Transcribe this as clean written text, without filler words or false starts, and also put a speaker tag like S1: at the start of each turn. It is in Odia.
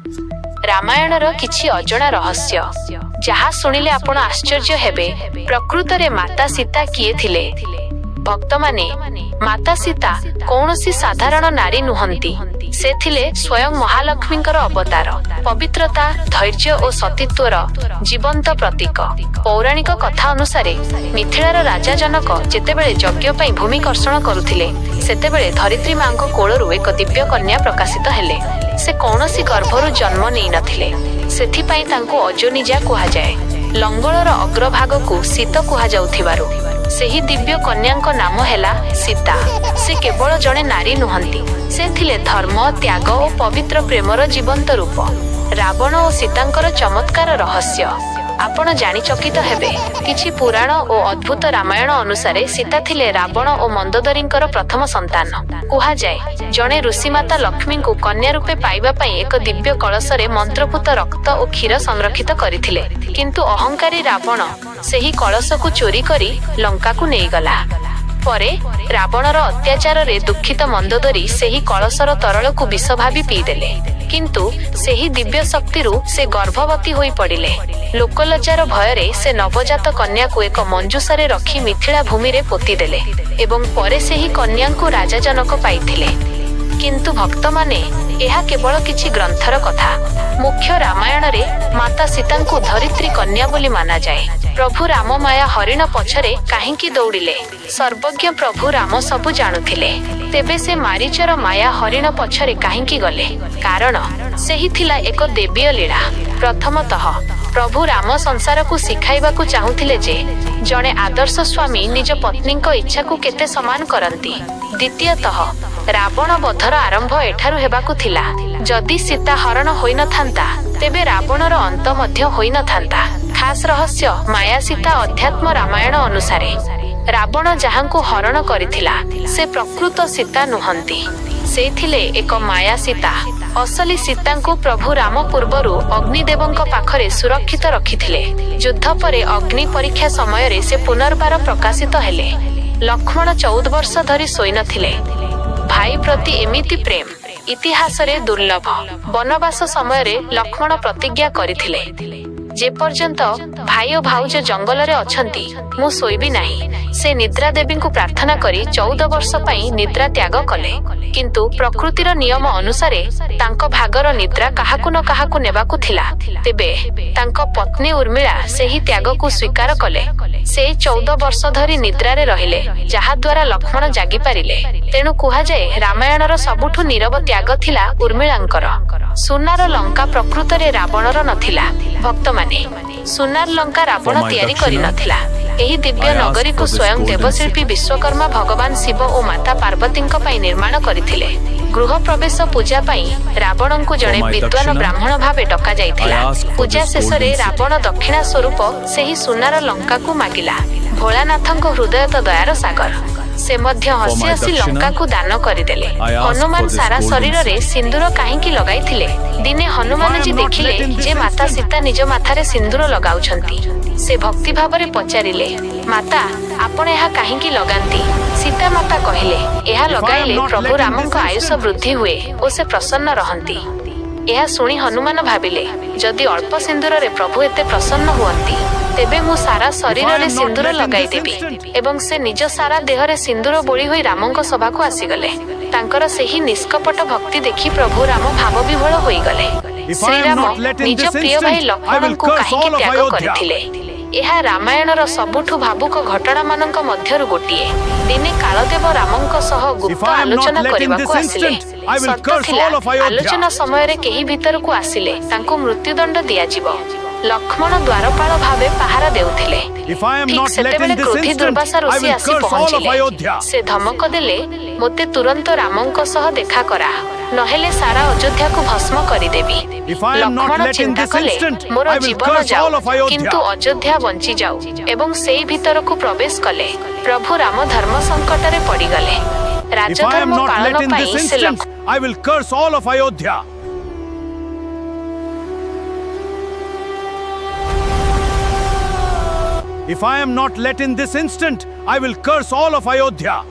S1: ରାମାୟଣର କିଛି ଅଜଣା ରହସ୍ୟ ଯାହା ଶୁଣିଲେ ଆପଣ ଆଶ୍ଚର୍ଯ୍ୟ ହେବେ। ପ୍ରକୃତରେ ମାତା ସୀତା କିଏ ଥିଲେ? ଭକ୍ତମାନେ, ମାତା ସୀତା କୌଣସି ସାଧାରଣ ନାରୀ ନୁହନ୍ତି। ସେ ଥିଲେ ସ୍ୱୟଂ ମହାଲକ୍ଷ୍ମୀଙ୍କର ଅବତାର, ପବିତ୍ରତା, ଧୈର୍ଯ୍ୟ ଓ ସତୀତ୍ୱର ଜୀବନ୍ତ ପ୍ରତୀକ। ପୌରାଣିକ କଥା ଅନୁସାରେ ମିଥିଳାର ରାଜା ଜନକ ଯେତେବେଳେ ଯଜ୍ଞ ପାଇଁ ଭୂମି କର୍ଷଣ କରୁଥିଲେ, ସେତେବେଳେ ଧରିତ୍ରୀ ମାଙ୍କ କୋଳରୁ ଏକ ଦିବ୍ୟ କନ୍ୟା ପ୍ରକାଶିତ ହେଲେ। ସେ କୌଣସି ଗର୍ଭରୁ ଜନ୍ମ ନେଇନଥିଲେ, ସେଥିପାଇଁ ତାଙ୍କୁ ଅଯୋନିଜା କୁହାଯାଏ। ଲଙ୍ଗଳର ଅଗ୍ରଭାଗକୁ ଶୀତ କୁହାଯାଉଥିବାରୁ ସେହି ଦିବ୍ୟ କନ୍ୟାଙ୍କ ନାମ ହେଲା ସୀତା। ସେ କେବଳ ଜଣେ ନାରୀ ନୁହନ୍ତି, ସେ ଥିଲେ ଧର୍ମ, ତ୍ୟାଗ ଓ ପବିତ୍ର ପ୍ରେମର ଜୀବନ୍ତ ରୂପ। ରାବଣ ଓ ସୀତାଙ୍କର ଚମତ୍କାର ରହସ୍ୟ ଆପଣ ଜାଣି ଚକିତ ହେବେ। କିଛି ପୁରାଣ ଓ ଅଦ୍ଭୁତ ରାମାୟଣ ଅନୁସାରେ ସୀତା ଥିଲେ ରାବଣ ଓ ମନ୍ଦୋଦରୀଙ୍କର ପ୍ରଥମ ସନ୍ତାନ। କୁହାଯାଏ, ଜଣେ ଋଷିମାତା ଲକ୍ଷ୍ମୀଙ୍କୁ କନ୍ୟା ରୂପେ ପାଇବା ପାଇଁ ଏକ ଦିବ୍ୟ କଳସରେ ମନ୍ତ୍ରପୁତ ରକ୍ତ ଓ କ୍ଷୀର ସଂରକ୍ଷିତ କରିଥିଲେ। କିନ୍ତୁ ଅହଙ୍କାରୀ ରାବଣ ସେହି କଳସକୁ ଚୋରି କରି ଲଙ୍କାକୁ ନେଇଗଲା। ପରେ ରାବଣର ଅତ୍ୟାଚାରରେ ଦୁଃଖିତ ମନ୍ଦୋଦରୀ ସେହି କଳସର ତରଳକୁ ବିଷ ଭାବି ପିଇଦେଲେ। କିନ୍ତୁ ସେହି ଦିବ୍ୟ ଶକ୍ତିରୁ ସେ ଗର୍ଭବତୀ ହୋଇ ପଡ଼ିଲେ। ଲୋକଲଜ୍ଜାର ଭୟରେ ସେ ନବଜାତ କନ୍ୟାକୁ ଏକ ମଞ୍ଜୁଷାରେ ରଖି ମିଥିଳା ଭୂମିରେ ପୋତିଦେଲେ ଏବଂ ପରେ ସେହି କନ୍ୟାଙ୍କୁ ରାଜା ଜନକ ପାଇଥିଲେ। କିନ୍ତୁ ଭକ୍ତମାନେ, ଏହା କେବଳ କିଛି ଗ୍ରନ୍ଥର କଥା। ମୁଖ୍ୟ ରାମାୟଣରେ ମାତା ସୀତାଙ୍କୁ ଧରିତ୍ରୀ କନ୍ୟା ବୋଲି ମାନାଯାଏ। ପ୍ରଭୁ ରାମ ମାୟା ହରିଣ ପଛରେ କାହିଁକି ଦୌଡ଼ିଲେ? ସର୍ବଜ୍ଞ ପ୍ରଭୁ ରାମ ସବୁ ଜାଣୁଥିଲେ, ତେବେ ସେ ମାରିଚର ମାୟା ହରିଣ ପଛରେ କାହିଁକି ଗଲେ? କାରଣ ସେହି ଥିଲା ଏକ ଦେବୀୟ ଲୀଳା। ପ୍ରଥମତଃ, ପ୍ରଭୁ ରାମ ସଂସାରକୁ ଶିଖାଇବାକୁ ଚାହୁଁଥିଲେ ଯେ ଜଣେ ଆଦର୍ଶ ସ୍ୱାମୀ ନିଜ ପତ୍ନୀଙ୍କ ଇଚ୍ଛାକୁ କେତେ ସମ୍ମାନ କରନ୍ତି। ଦ୍ୱିତୀୟତଃ, ରାବଣ ବଧର ଆରମ୍ଭ ଏଠାରୁ ହେବାକୁ ଥିଲା। ଯଦି ସୀତା ହରଣ ହୋଇନଥାନ୍ତା, ତେବେ ରାବଣର ଅନ୍ତ ମଧ୍ୟ ହୋଇନଥାନ୍ତା। ଖାସ୍ ରହସ୍ୟ, ମାୟା ସୀତା ଅଧ୍ୟାତ୍ମ ରାମାୟଣ ଅନୁସାରେ ରାବଣ ଯାହାଙ୍କୁ ହରଣ କରିଥିଲା, ସେ ପ୍ରକୃତ ସୀତା ନୁହନ୍ତି, ସେ ଥିଲେ ଏକ ମାୟା ସୀତା। ଅସଲି ସୀତାଙ୍କୁ ପ୍ରଭୁ ରାମ ପୂର୍ବରୁ ଅଗ୍ନିଦେବଙ୍କ ପାଖରେ ସୁରକ୍ଷିତ ରଖିଥିଲେ। ଯୁଦ୍ଧ ପରେ ଅଗ୍ନି ପରୀକ୍ଷା ସମୟରେ ସେ ପୁନର୍ବାର ପ୍ରକାଶିତ ହେଲେ। ଲକ୍ଷ୍ମଣ 14 ବର୍ଷ ଧରି ଶୋଇନଥିଲେ। ଭାଇ ପ୍ରତି ଏମିତି ପ୍ରେମ ଇତିହାସରେ ଦୁର୍ଲଭ। ବନବାସ ସମୟରେ ଲକ୍ଷ୍ମଣ ପ୍ରତିଜ୍ଞା କରିଥିଲେ, ଯେପର୍ଯ୍ୟନ୍ତ ଭାଇ ଓ ଭାଉଜ ଜଙ୍ଗଲରେ ଅଛନ୍ତି, ମୁଁ ଶୋଇବି ନାହିଁ। ସେ ନିଦ୍ରା ଦେବୀଙ୍କୁ ପ୍ରାର୍ଥନା କରି 14 ବର୍ଷ ପାଇଁ ନିଦ୍ରା ତ୍ୟାଗ କଲେ। କିନ୍ତୁ ପ୍ରକୃତିର ନିୟମ ଅନୁସାରେ ତାଙ୍କ ଭାଗର ନିଦ୍ରା କାହାକୁ ନ କାହାକୁ ନେବାକୁ ଥିଲା। ତେବେ ତାଙ୍କ ପତ୍ନୀ ଉର୍ମିଳା ସେହି ତ୍ୟାଗକୁ ସ୍ୱୀକାର କଲେ। ସେ 14 ବର୍ଷ ଧରି ନିଦ୍ରାରେ ରହିଲେ, ଯାହାଦ୍ୱାରା ଲକ୍ଷ୍ମଣ ଜାଗିପାରିଲେ। ତେଣୁ କୁହାଯାଏ, ରାମାୟଣର ସବୁଠୁ ନୀରବ ତ୍ୟାଗ ଥିଲା ଉର୍ମିଳାଙ୍କର। ସୁନାର ଲଙ୍କା ପ୍ରକୃତରେ ରାବଣର ନଥିଲା। ଭକ୍ତମାନେ, ସୁନାର ଲଙ୍କା ରାବଣ ତିଆରି କରିନଥିଲା। ଏହି ଦିବ୍ୟ ନଗରୀକୁ ସ୍ୱୟଂ ଦେବଶିଳ୍ପୀ ବିଶ୍ୱକର୍ମା ଭଗବାନ ଶିବ ଓ ମାତା ପାର୍ବତୀଙ୍କ ପାଇଁ ନିର୍ମାଣ କରିଥିଲେ। ଗୃହ ପ୍ରବେଶ ପୂଜା ପାଇଁ ରାବଣଙ୍କୁ ଜଣେ ବିଦ୍ୱାନ ବ୍ରାହ୍ମଣ ଭାବେ ଡକାଯାଇଥିଲା। ପୂଜା ଶେଷରେ ରାବଣ ଦକ୍ଷିଣା ସ୍ୱରୂପ ସେହି ସୁନାର ଲଙ୍କାକୁ ମାଗିଲା। ଭୋଳାନାଥଙ୍କ ହୃଦୟ ତ ଦୟାର ସାଗର, ସେ ମଧ୍ୟ ହସି ହସି ଲଙ୍କାକୁ ଦାନ କରିଦେଲେ। ହନୁମାନ ସାରା ଶରୀରରେ ସିନ୍ଦୁର କାହିଁକି ଲଗାଇଥିଲେ? ଦିନେ ହନୁମାନଜୀ ଦେଖିଲେ ଯେ ମାତା ସୀତା ନିଜ ମାଥାରେ ସିନ୍ଦୁର ଲଗାଉଛନ୍ତି। ସେ ଭକ୍ତି ଭାବରେ ପଚାରିଲେ, ମାତା, ଆପଣ ଏହା କାହିଁକି ଲଗାନ୍ତି? ସୀତା ମାତା କହିଲେ, ଏହା ଲଗାଇଲେ ପ୍ରଭୁ ରାମଙ୍କ ଆୟୁଷ ବୃଦ୍ଧି ହୁଏ ଓ ସେ ପ୍ରସନ୍ନ ରହନ୍ତି। ଏହା ଶୁଣି ହନୁମାନ ଭାବିଲେ, ଯଦି ଅଳ୍ପ ସିନ୍ଦୁରରେ ପ୍ରଭୁ ଏତେ ପ୍ରସନ୍ନ ହୁଅନ୍ତି, ତେବେ ମୁଁ ସାରା ଶରୀରରେ ସିନ୍ଦୁର ଲଗାଇଦେବି। ଏବଂ ସେ ନିଜ ସାରା ଦେହରେ ସିନ୍ଦୁର ବୋଳି ହୋଇ ରାମଙ୍କ ସଭାକୁ ଆସିଗଲେ। ତାଙ୍କର ସେହି ନିଷ୍କପଟ ଭକ୍ତି ଦେଖି ପ୍ରଭୁ ରାମ ଭାବବିହ୍ୱଳ ହୋଇଗଲେ। ଶ୍ରୀରାମ ନିଜ ପ୍ରିୟ ଭାଇ ଲକ୍ଷ୍ମଣଙ୍କୁ କାହିଁକି ତ୍ୟାଗ କରିଥିଲେ? ଏହା ରାମାୟଣର ସବୁଠୁ ଭାବୁକ ଘଟଣାମାନଙ୍କ ମଧ୍ୟରୁ ଗୋଟିଏ। ଦିନେ କାଳଦେବ ରାମଙ୍କ ସହ ଗୁପ୍ତ ଆଲୋଚନା କରିବାକୁ ଆସିଲେ। ସତ ଥିଲା, ଆଲୋଚନା ସମୟରେ କେହି ଭିତରକୁ ଆସିଲେ ତାଙ୍କୁ ମୃତ୍ୟୁଦଣ୍ଡ ଦିଆଯିବ। ଲକ୍ଷ୍ମଣ ଦ୍ୱାରପାଳ ଭାବେ ପାହାରା ଦେଉଥିଲେ। ଠିକ୍ ସେତେବେଳେ କ୍ରୋଧୀ ଦୁର୍ବାସା ଋଷି ଆସି ପହଞ୍ଚିଲେ। ସେ ଧମକ ଦେଲେ, ମୋତେ ତୁରନ୍ତ ରାମଙ୍କ ସହ ଦେଖା କରା, ନହେଲେ ସାରା ଅଯୋଧ୍ୟାକୁ ଭସ୍ମ କରିଦେବି। ଲକ୍ଷ୍ମଣ ଚିନ୍ତା କଲେ, ମୋର ଜୀବନ ଯାଉ, କିନ୍ତୁ ଅଯୋଧ୍ୟା ବଞ୍ଚିଯାଉ, ଏବଂ ସେଇ ଭିତରକୁ ପ୍ରବେଶ କଲେ। ପ୍ରଭୁ ରାମ ଧର୍ମ ସଙ୍କଟରେ ପଡ଼ିଗଲେ। ରାଜଧର୍ମ ପାଳନ ପାଇଁ ସେ
S2: If I am not let in this instant, I will curse all of Ayodhya.